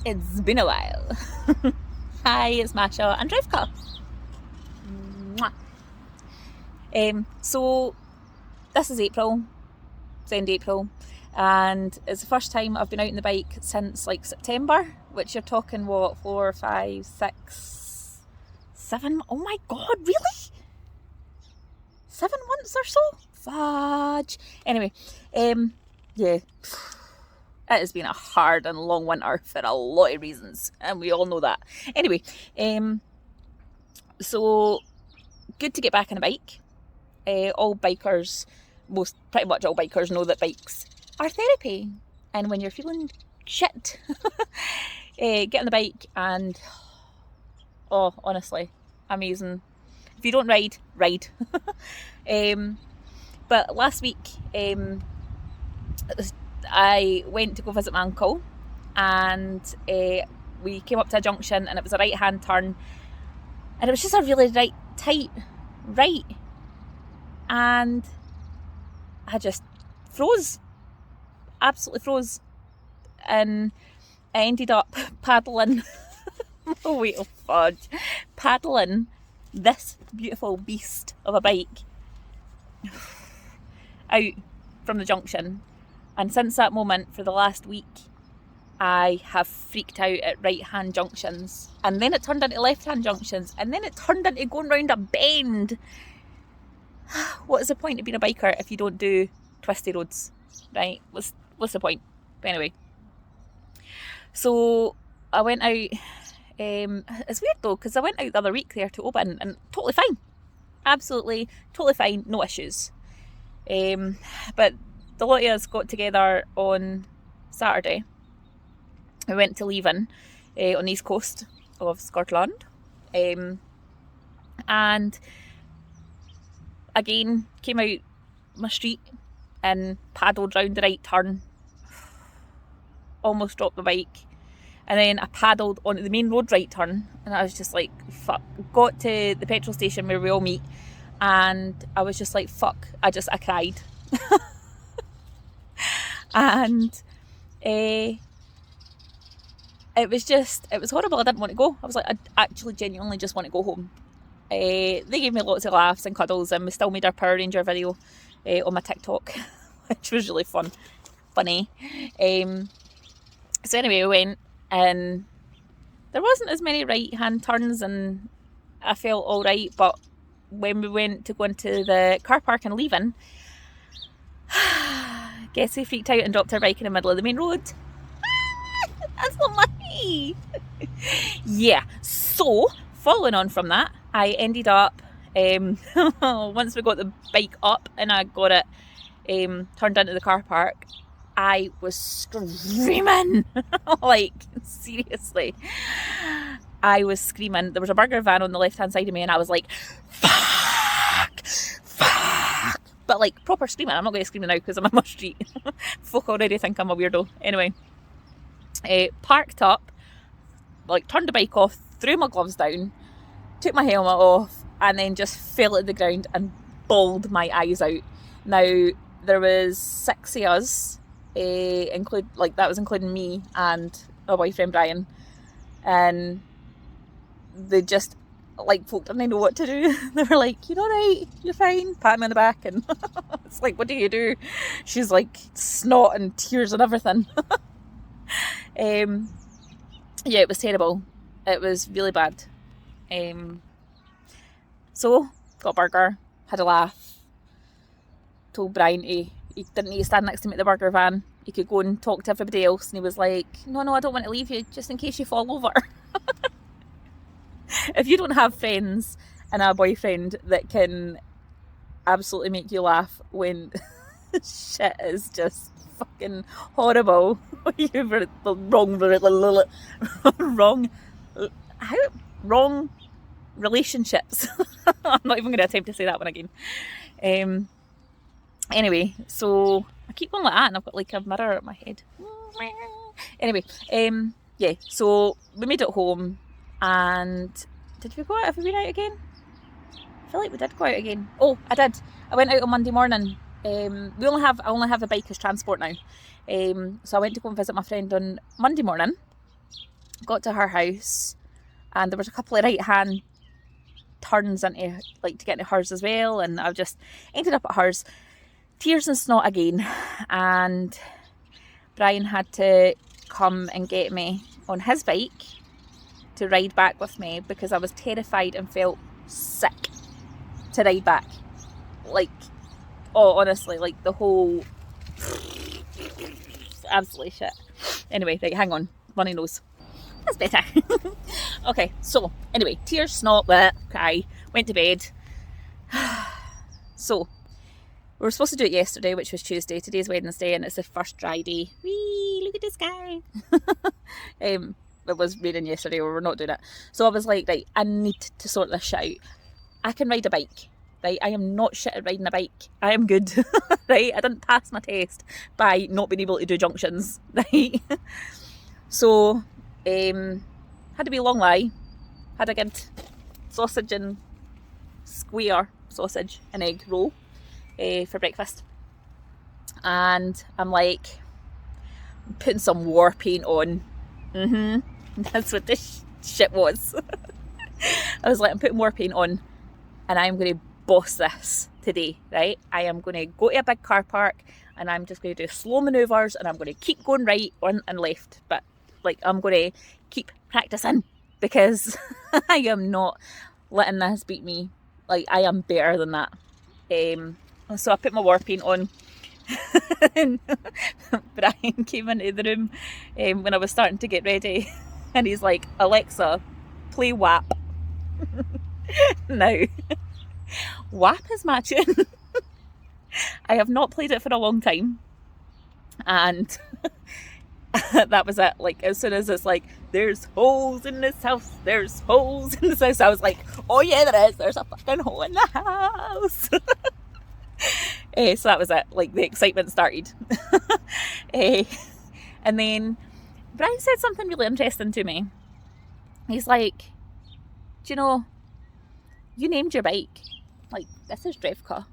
It's been a while. Hi, it's Masha and Drivka. So this is April, it's end April, and it's the first time I've been out on the bike since like September, which you're talking what, 4, 5, 6, 7, oh my god, really? 7 months or so? Fudge. Anyway, yeah. It has been a hard and long winter for a lot of reasons, and we all know that. Anyway, so good to get back on a bike. All bikers, pretty much all bikers know that bikes are therapy. And when you're feeling shit, get on the bike and, oh, honestly, amazing. If you don't ride, ride. But last week, I went to go visit my uncle, and we came up to a junction, and it was a right hand turn, and it was just a really tight right, and I just froze, absolutely froze, and I ended up paddling oh wait, oh fudge, paddling this beautiful beast of a bike out from the junction. And since that moment, for the last week, I have freaked out at right-hand junctions. And then it turned into left-hand junctions. And then it turned into going round a bend. What is the point of being a biker if you don't do twisty roads, right? What's the point? But anyway. So I went out. It's weird though, because I went out the other week there to Oban and totally fine. Absolutely, totally fine. No issues. But the lot of us got together on Saturday. We went to Leven on the east coast of Scotland, and again came out my street and paddled round the right turn, almost dropped the bike, and then I paddled onto the main road right turn, and I was just like, fuck. Got to the petrol station where we all meet, and I was just like, fuck. I cried. And it was horrible. I didn't want to go. I was like, I actually genuinely just want to go home. They gave me lots of laughs and cuddles, and we still made our Power Ranger video on my TikTok, which was really funny. So anyway, we went, and there wasn't as many right hand turns, and I felt all right. But when we went to go into the car park in Leven, guess who freaked out and dropped her bike in the middle of the main road? That's not me. Yeah, so following on from that, I ended up, once we got the bike up and I got it turned into the car park, I was screaming. Like, seriously. I was screaming. There was a burger van on the left hand side of me, and I was like, fuck. But like proper screaming. I'm not going to scream now because I'm on my street. Folk already think I'm a weirdo. Anyway, parked up, like turned the bike off, threw my gloves down, took my helmet off, and then just fell at the ground and bawled my eyes out. Now, there was 6 of us, that was including me and my boyfriend Brian, and they just, like, folk didn't know what to do. They were like, "You're alright, you're fine," pat me on the back, and it's like, what do you do? She's like snot and tears and everything. Yeah, it was terrible. It was really bad. So got a burger, had a laugh, told Brian he didn't need to stand next to me at the burger van. He could go and talk to everybody else, and he was like, no, I don't want to leave you just in case you fall over. If you don't have friends and a boyfriend that can absolutely make you laugh when shit is just fucking horrible, you're the wrong relationships. I'm not even going to attempt to say that one again. Anyway, so I keep going like that, and I've got like a mirror at my head. Anyway, yeah, so we made it home. And did we go out? Have we been out again? I feel like we did go out again. Oh, I did. I went out on Monday morning. I only have a bike as transport now. So I went to go and visit my friend on Monday morning. got to her house, and there was a couple of right hand turns into like to get to hers as well, and I've just ended up at hers, tears and snot again, and Brian had to come and get me on his bike to ride back with me because I was terrified and felt sick to ride back. Like, oh, honestly, like the whole absolutely shit. Anyway, right, hang on, runny nose. That's better. Okay, so anyway, tears, snot, cry, went to bed. So we were supposed to do it yesterday, which was Tuesday. Today's Wednesday, and it's the first dry day. Whee, look at the sky. It was raining yesterday, we were not doing it. So I was like, right, I need to sort this shit out. I can ride a bike, right? I am not shit at riding a bike. I am good, right? I didn't pass my test by not being able to do junctions, right? So, had to be a long lie. Had a good sausage and square sausage and egg roll for breakfast. And I'm like, putting some war paint on. That's what this shit was. I was like, I'm putting war paint on, and I'm going to boss this today, right? I am going to go to a big car park, and I'm just going to do slow manoeuvres, and I'm going to keep going right on and left, but like I'm going to keep practicing because I am not letting this beat me. Like, I am better than that. So I put my war paint on. And Brian came into the room when I was starting to get ready, and he's like, Alexa, play WAP. Now, WAP is my tune. I have not played it for a long time, and that was it. Like, as soon as it's like, there's holes in this house, there's holes in this house, I was like, oh yeah, there is, there's a fucking hole in the house. So that was it, like the excitement started. And then Brian said something really interesting to me. He's like, do you know, you named your bike, like, this is Drevka.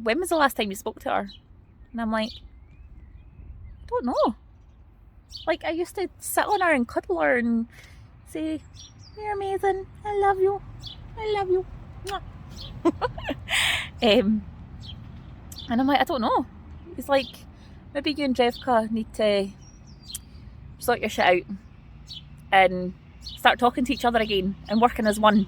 When was the last time you spoke to her? And I'm like, I don't know. Like, I used to sit on her and cuddle her and say, you're amazing, I love you, I love you. And I'm like, I don't know. He's like, maybe you and Drevka need to sort your shit out and start talking to each other again and working as one.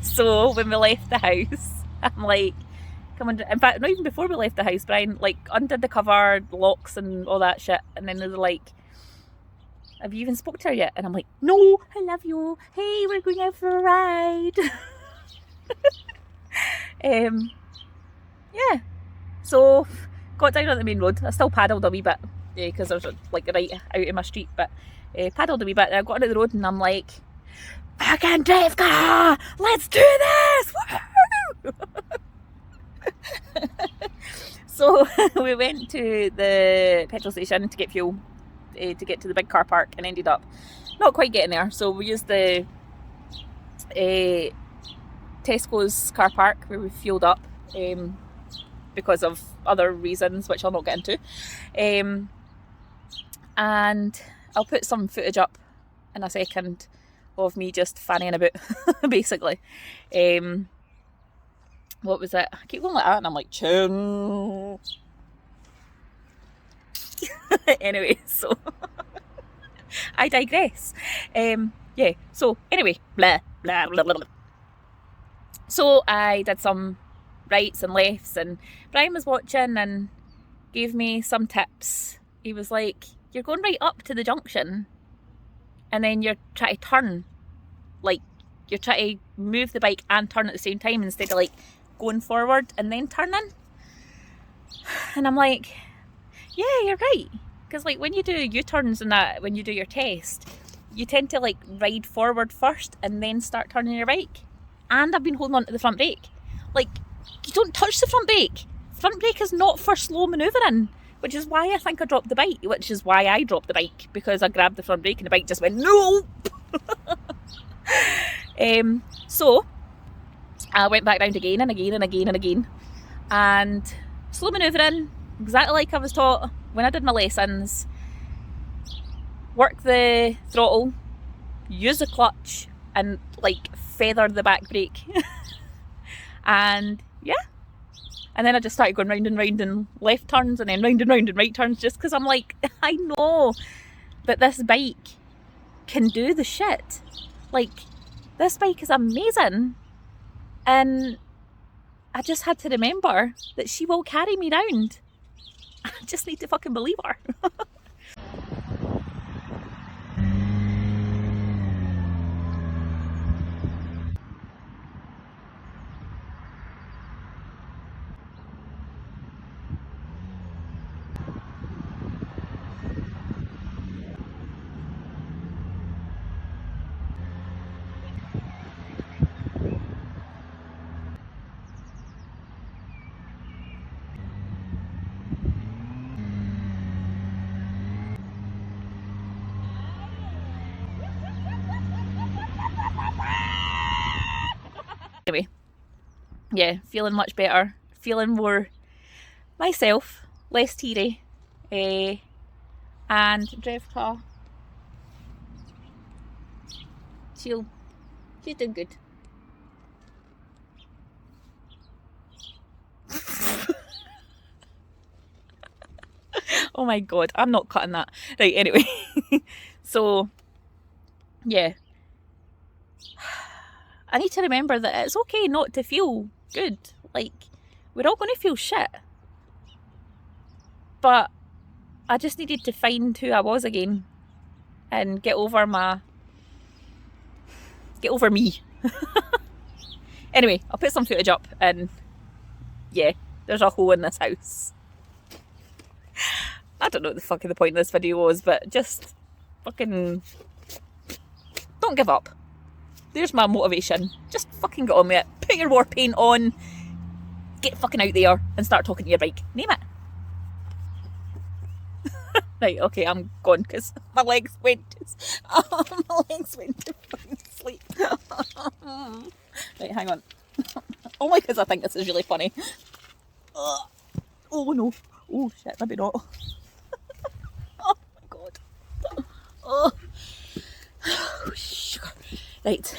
So when we left the house, I'm like, come on. In fact, not even before we left the house, Brian like undid the cover, locks and all that shit, and then they were like, have you even spoke to her yet? And I'm like, no, I love you, hey, we're going out for a ride. Yeah, so got down on the main road. I still paddled a wee bit because I was like right out in my street, but paddled a wee bit, and I got onto the road and I'm like, fucking Drevka, let's do this. So we went to the petrol station to get fuel to get to the big car park, and ended up not quite getting there, so we used the Tesco's car park where we fueled up because of other reasons which I'll not get into, and I'll put some footage up in a second of me just fannying about basically. What was it? I keep going like that and I'm like, chung. Anyway, so I digress. Yeah, so anyway, blah blah blah blah. So I did some rights and lefts, and Brian was watching and gave me some tips. He was like, you're going right up to the junction and then you're trying to turn, like you're trying to move the bike and turn at the same time instead of like going forward and then turning. And I'm like, yeah, you're right, because like when you do U-turns and that, when you do your test, you tend to like ride forward first and then start turning your bike. And I've been holding on to the front brake. Like, you don't touch the front brake. Front brake is not for slow manoeuvring, which is why I think I dropped the bike, which is why I dropped the bike, because I grabbed the front brake and the bike just went, no! So I went back round again and again and again and again, and slow manoeuvring, exactly like I was taught when I did my lessons. work the throttle, use the clutch, and like feather the back brake. And yeah, and then I just started going round and round in left turns and then round and round in right turns, just because I'm like, I know that this bike can do the shit. Like, this bike is amazing, and I just had to remember that she will carry me round. I just need to fucking believe her. Anyway, yeah, feeling much better, feeling more myself, less teary, and Drevka, she's doing good. Oh my god, I'm not cutting that. Right, anyway. So, yeah. I need to remember that it's okay not to feel good. Like, we're all going to feel shit. But I just needed to find who I was again and get over me. Anyway, I'll put some footage up, and yeah, there's a hole in this house. I don't know what the fuck the point of this video was, but just fucking don't give up. There's my motivation. Just fucking get on with it. Put your war paint on. Get fucking out there and start talking to your bike. Name it. Right, okay, I'm gone because my legs went to fucking sleep. Right, hang on. Only because I think this is really funny. Oh no. Oh shit, maybe not. Oh my god. Oh. Sugar. Right.